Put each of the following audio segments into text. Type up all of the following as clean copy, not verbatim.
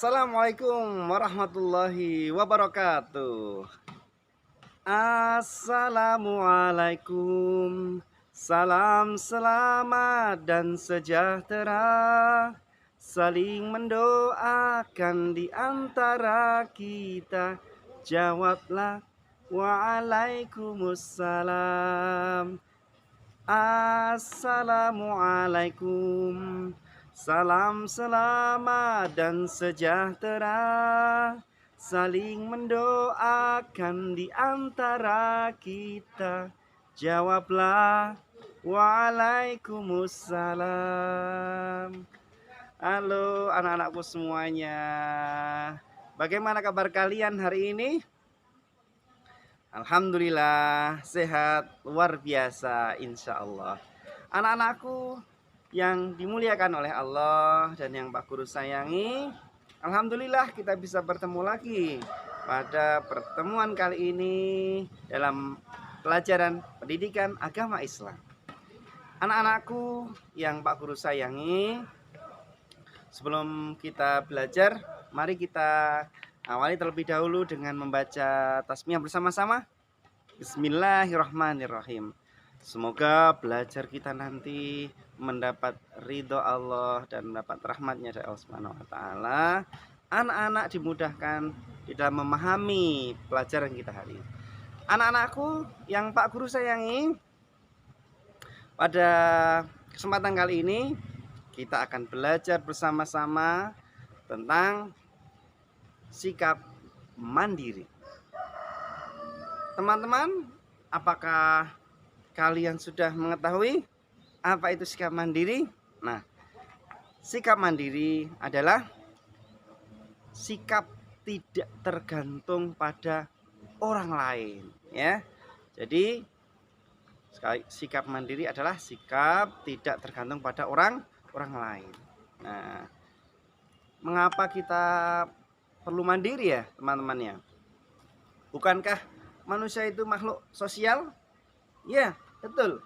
Assalamualaikum warahmatullahi wabarakatuh. Assalamualaikum. Salam selamat dan sejahtera, saling mendoakan di antara kita. Jawablah waalaikumsalam. Assalamualaikum. Salam selamat dan sejahtera, saling mendoakan di antara kita. Jawablah waalaikumsalam. Halo anak-anakku semuanya. Bagaimana kabar kalian hari ini? Alhamdulillah sehat luar biasa insya Allah. Anak-anakku yang dimuliakan oleh Allah dan yang Pak Guru sayangi, alhamdulillah kita bisa bertemu lagi pada pertemuan kali ini dalam pelajaran pendidikan agama Islam. Anak-anakku yang Pak Guru sayangi, sebelum kita belajar, mari kita awali terlebih dahulu dengan membaca tasmiyah bersama-sama. Bismillahirrahmanirrahim. Semoga belajar kita nanti mendapat ridho Allah dan mendapat rahmatnya dari Allah Subhanahu wa taala. Anak-anak dimudahkan di dalam memahami pelajaran kita hari ini. Anak-anakku yang Pak Guru sayangi, pada kesempatan kali ini kita akan belajar bersama-sama tentang sikap mandiri. Teman-teman, apakah kalian sudah mengetahui apa itu sikap mandiri? Nah, sikap mandiri adalah sikap tidak tergantung pada orang lain, ya. Jadi sikap mandiri adalah sikap tidak tergantung pada orang lain. Nah, mengapa kita perlu mandiri ya, teman-teman ya? Bukankah manusia itu makhluk sosial? Ya, betul.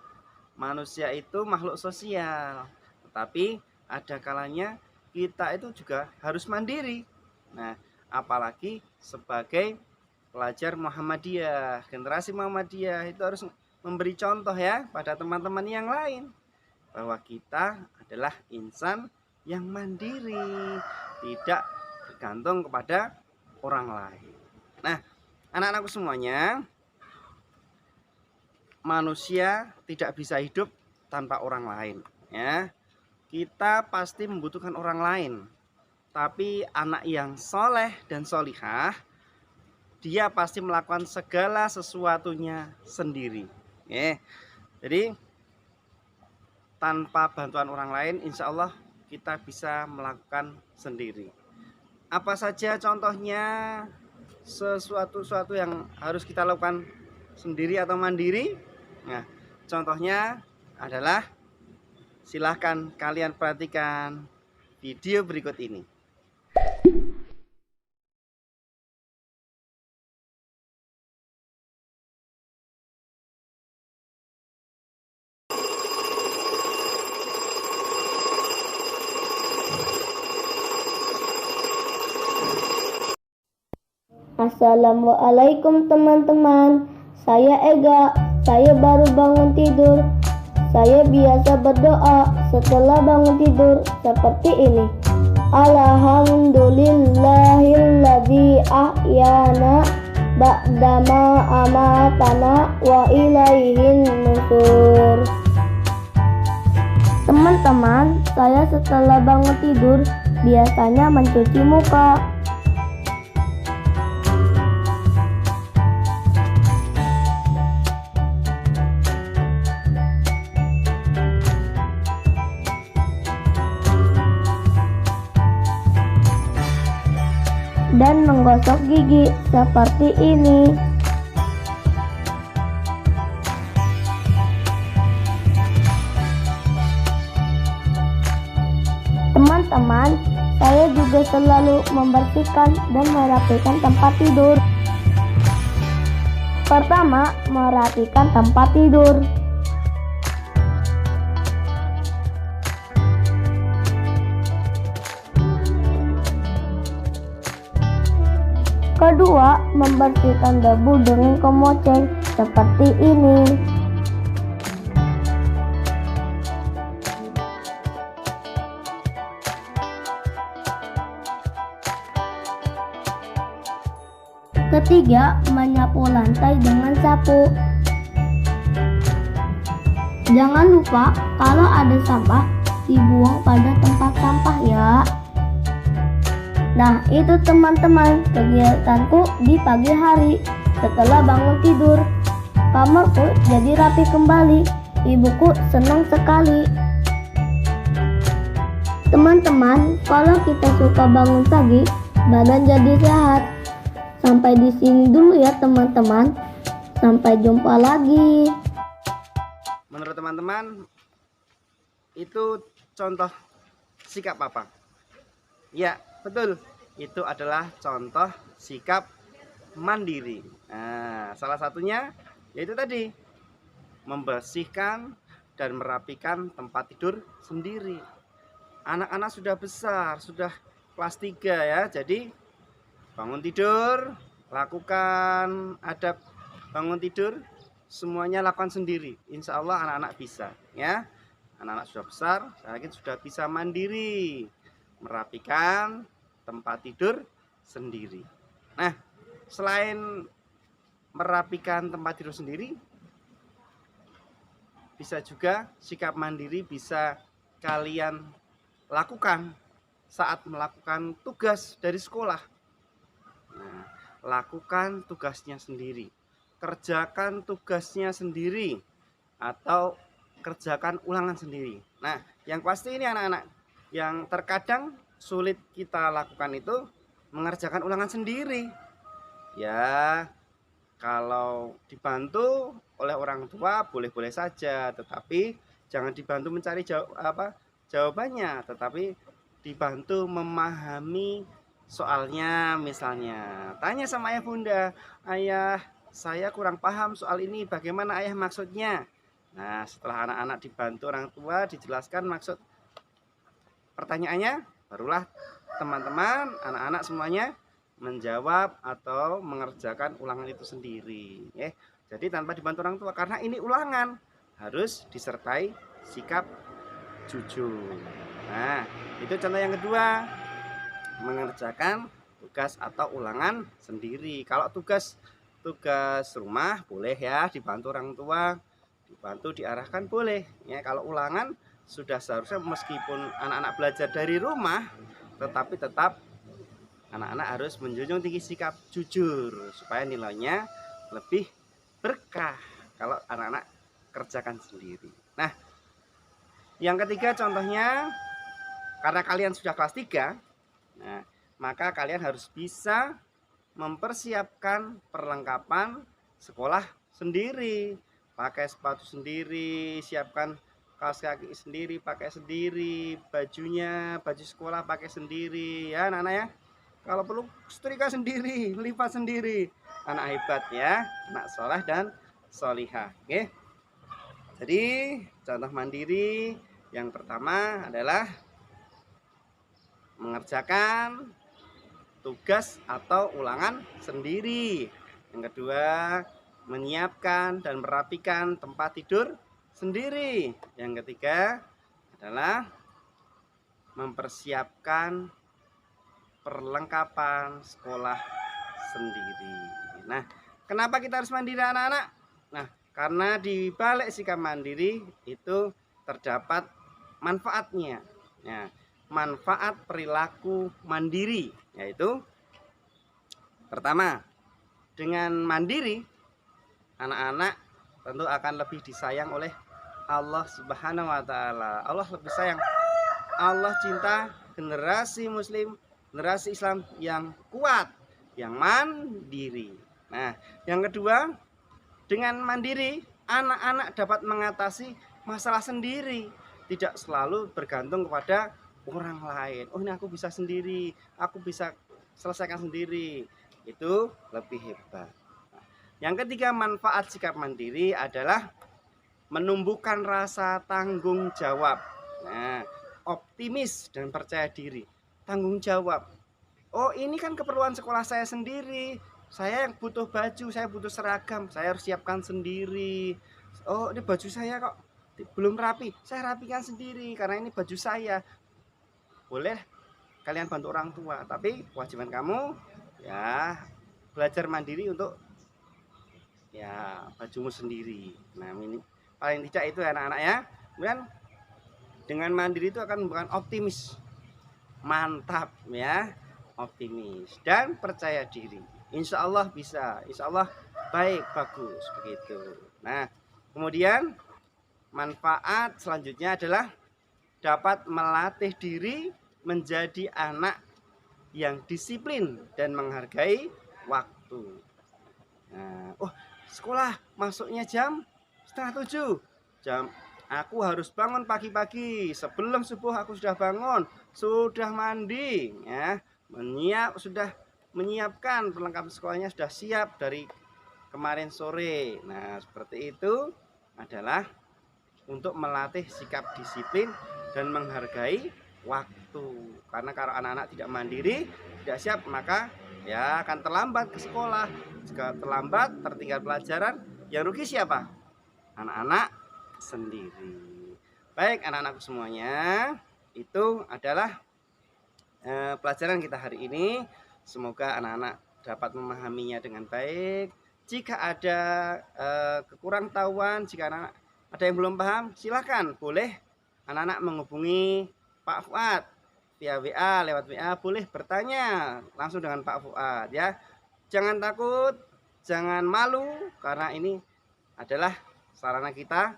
Manusia itu makhluk sosial. Tetapi ada kalanya kita itu juga harus mandiri. Nah, apalagi sebagai pelajar Muhammadiyah, generasi Muhammadiyah itu harus memberi contoh ya pada teman-teman yang lain bahwa kita adalah insan yang mandiri, tidak bergantung kepada orang lain. Nah, anak-anakku semuanya, manusia tidak bisa hidup tanpa orang lain, ya. Kita pasti membutuhkan orang lain. Tapi anak yang soleh dan solihah, dia pasti melakukan segala sesuatunya sendiri. Jadi tanpa bantuan orang lain, insya Allah kita bisa melakukan sendiri. Apa saja contohnya sesuatu yang harus kita lakukan sendiri atau mandiri? Nah, contohnya adalah, silahkan kalian perhatikan video berikut ini. Assalamualaikum teman-teman. Saya Ega. Saya baru bangun tidur. Saya biasa berdoa setelah bangun tidur seperti ini. Alhamdulillahilladzi ahyana ba'dama amatana wa ilaihin nusyur. Teman-teman, saya setelah bangun tidur biasanya mencuci muka. Dan menggosok gigi seperti ini. Teman-teman, saya juga selalu membersihkan dan merapikan tempat tidur. Pertama, merapikan tempat tidur. Kedua, membersihkan debu dengan kemoceng seperti ini. Ketiga, menyapu lantai dengan sapu. Jangan lupa kalau ada sampah dibuang pada tempat sampah ya. Nah, itu teman-teman kegiatanku di pagi hari. Setelah bangun tidur, kamarku jadi rapi kembali. Ibuku senang sekali. Teman-teman, kalau kita suka bangun pagi, badan jadi sehat. Sampai di sini dulu ya teman-teman. Sampai jumpa lagi. Menurut teman-teman, itu contoh sikap apa? Ya, betul. Itu adalah contoh sikap mandiri. Nah, salah satunya yaitu tadi membersihkan dan merapikan tempat tidur sendiri. Anak-anak sudah besar, sudah kelas 3 ya. Jadi bangun tidur, lakukan adab bangun tidur, semuanya lakukan sendiri. Insya Allah anak-anak bisa ya. Anak-anak sudah besar, saya yakin sudah bisa mandiri merapikan tempat tidur sendiri. Nah, selain merapikan tempat tidur sendiri, bisa juga sikap mandiri bisa kalian lakukan saat melakukan tugas dari sekolah. Nah, lakukan tugasnya sendiri, kerjakan tugasnya sendiri, atau kerjakan ulangan sendiri. Nah, yang pasti ini anak-anak, yang terkadang sulit kita lakukan itu mengerjakan ulangan sendiri. Ya, kalau dibantu oleh orang tua boleh-boleh saja, tetapi jangan dibantu mencari jawabannya, tetapi dibantu memahami soalnya. Misalnya tanya sama ayah bunda, ayah saya kurang paham soal ini, bagaimana ayah maksudnya? Nah, setelah anak-anak dibantu orang tua dijelaskan maksud pertanyaannya, barulah teman-teman, anak-anak semuanya menjawab atau mengerjakan ulangan itu sendiri. Jadi tanpa dibantu orang tua, karena ini ulangan harus disertai sikap jujur. Nah, itu contoh yang kedua, mengerjakan tugas atau ulangan sendiri. Kalau tugas rumah boleh ya dibantu orang tua, dibantu diarahkan boleh ya. Kalau ulangan sudah seharusnya meskipun anak-anak belajar dari rumah, tetapi tetap anak-anak harus menjunjung tinggi sikap jujur supaya nilainya lebih berkah kalau anak-anak kerjakan sendiri. Nah, yang ketiga contohnya, karena kalian sudah kelas 3, nah, maka kalian harus bisa mempersiapkan perlengkapan sekolah sendiri. Pakai sepatu sendiri, siapkan kaos kaki sendiri, pakai sendiri, bajunya, baju sekolah pakai sendiri ya anak-anak ya. Kalau perlu setrika sendiri, lipat sendiri. Anak hebat ya, anak soleh dan solihah. Oke. Jadi contoh mandiri yang pertama adalah mengerjakan tugas atau ulangan sendiri. Yang kedua, menyiapkan dan merapikan tempat tidur sendiri. Yang ketiga adalah mempersiapkan perlengkapan sekolah sendiri. Nah, kenapa kita harus mandiri anak-anak? Nah, karena di balik sikap mandiri itu terdapat manfaatnya. Nah, manfaat perilaku mandiri, yaitu pertama, dengan mandiri anak-anak tentu akan lebih disayang oleh Allah Subhanahu wa taala. Allah lebih sayang. Allah cinta generasi muslim, generasi Islam yang kuat, yang mandiri. Nah, yang kedua, dengan mandiri anak-anak dapat mengatasi masalah sendiri, tidak selalu bergantung kepada orang lain. Oh, ini aku bisa sendiri, aku bisa selesaikan sendiri. Itu lebih hebat. Yang ketiga, manfaat sikap mandiri adalah menumbuhkan rasa tanggung jawab. Nah, optimis dan percaya diri. Tanggung jawab. Oh, ini kan keperluan sekolah saya sendiri. Saya yang butuh baju, saya butuh seragam, saya harus siapkan sendiri. Oh, ini baju saya kok belum rapi. Saya rapikan sendiri karena ini baju saya. Boleh kalian bantu orang tua, tapi kewajiban kamu ya belajar mandiri untuk ya bajumu sendiri. Nah, ini paling tidak itu ya anak-anak ya. Kemudian dengan mandiri itu akan bukan optimis. Mantap ya, optimis dan percaya diri. Insya Allah bisa, insya Allah baik, bagus begitu. Nah, kemudian manfaat selanjutnya adalah dapat melatih diri menjadi anak yang disiplin dan menghargai waktu. Nah, oh, sekolah masuknya jam setengah 7. Aku harus bangun pagi-pagi. Sebelum subuh aku sudah bangun, sudah mandi, ya, sudah menyiapkan perlengkapan sekolahnya, sudah siap dari kemarin sore. Nah, seperti itu adalah untuk melatih sikap disiplin dan menghargai waktu. Karena kalau anak-anak tidak mandiri, tidak siap, maka ya akan terlambat ke sekolah. Jika terlambat, tertinggal pelajaran, yang rugi siapa? Anak-anak sendiri. Baik anak-anakku semuanya, itu adalah pelajaran kita hari ini. Semoga anak-anak dapat memahaminya dengan baik. Jika ada kekurang tahuan, jika anak-anak ada yang belum paham, silakan boleh anak-anak menghubungi Pak Fuad via WA, lewat WA, boleh bertanya langsung dengan Pak Fuad ya. Jangan takut, jangan malu, karena ini adalah sarana kita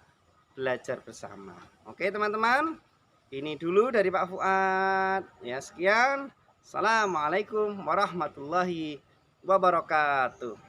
belajar bersama. Oke teman-teman, ini dulu dari Pak Fuad ya. Sekian, assalamualaikum warahmatullahi wabarakatuh.